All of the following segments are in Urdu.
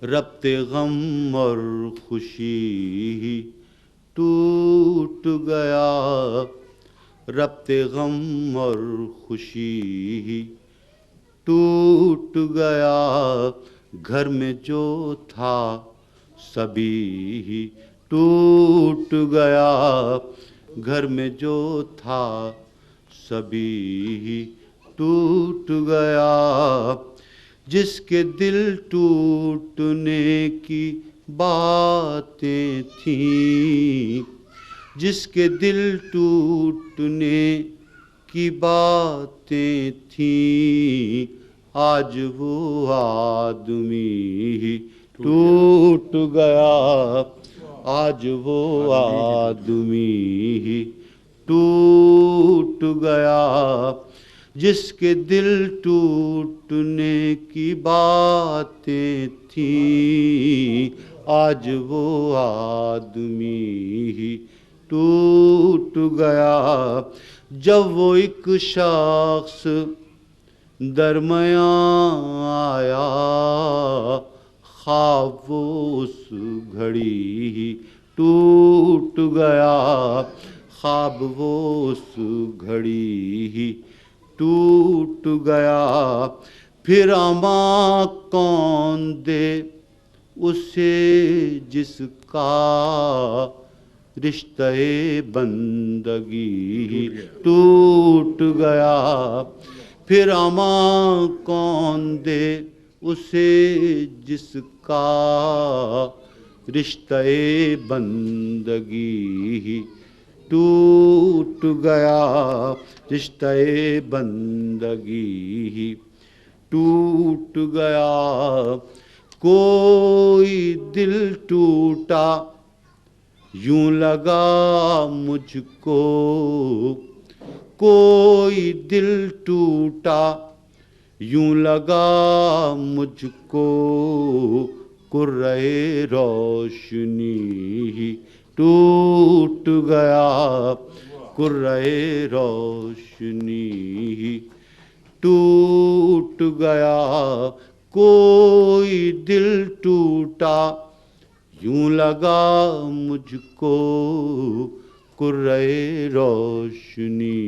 ربط غم اور خوشی ٹوٹ گیا، ربط غم اور خوشی ٹوٹ گیا، گھر میں جو تھا سبھی ٹوٹ گیا، گھر میں جو تھا سبھی ٹوٹ گیا، جس کے دل ٹوٹنے کی باتیں تھیں، جس کے دل ٹوٹنے کی باتیں تھیں، آج وہ آدمی ٹوٹ گیا، آج وہ آدمی ٹوٹ گیا، جس کے دل ٹوٹنے کی باتیں تھیں، آج وہ آدمی ٹوٹ گیا، جب وہ ایک شخص درمیان آیا، خواب وہ اس گھڑی ٹوٹ گیا، خواب وہ اس گھڑی ٹوٹ گیا، پھر امان کون دے اسے جس کا رشتہ بندگی ٹوٹ گیا، پھر امان کون دے اسے جس کا رشتہ بندگی ٹوٹ گیا، رشتہ بندگی ٹوٹ گیا، کوئی دل ٹوٹا یوں لگا مجھ کو، کوئی دل ٹوٹا یوں لگا مجھ کو، کرۂ روشنی ٹوٹ گیا، کرۂ روشنی ٹوٹ گیا، کوئی دل ٹوٹا یوں لگا مجھ کو، کرۂ روشنی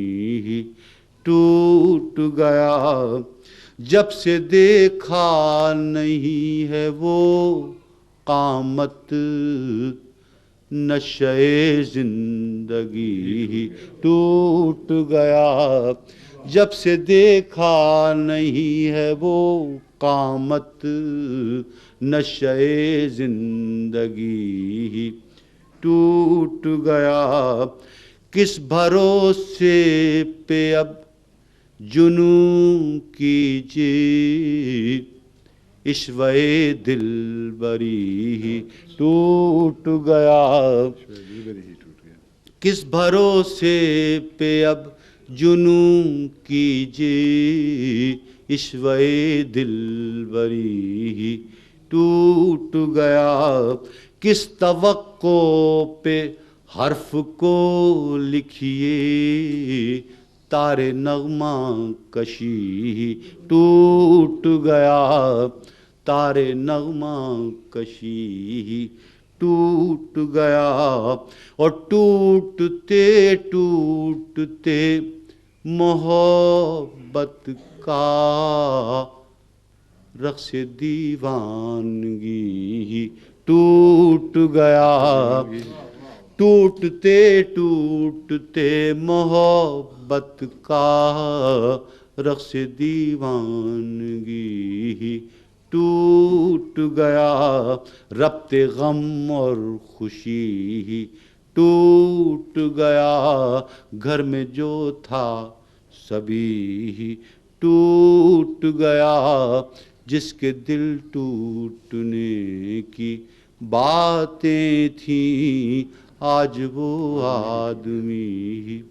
ٹوٹ گیا، جب سے دیکھا نہیں ہے وہ قامت، نشۂ زندگی ٹوٹ گیا، جب سے دیکھا نہیں ہے وہ قامت، نشۂ زندگی ٹوٹ گیا، کس بھروسے پہ اب جنوں کیجے، عشوۂ دلبری ٹوٹ گیا، کس بھروسے پہ اب جنوں کیجے، عشوۂ دلبری ٹوٹ گیا، کس توقع پہ حرف کو لکھیے، تار نغمہ کشی ٹوٹ گیا، تار نغمہ کشی ٹوٹ گیا، اور ٹوٹتے ٹوٹتے محبت کا رقص دیوانگی ٹوٹ گیا، ٹوٹتے ٹوٹتے محبت کا رقص دیوانگی ٹوٹ گیا، ربط غم اور خوشی ٹوٹ گیا، گھر میں جو تھا سبھی ٹوٹ گیا، جس کے دل ٹوٹنے کی باتیں تھیں، آج وہ آدمی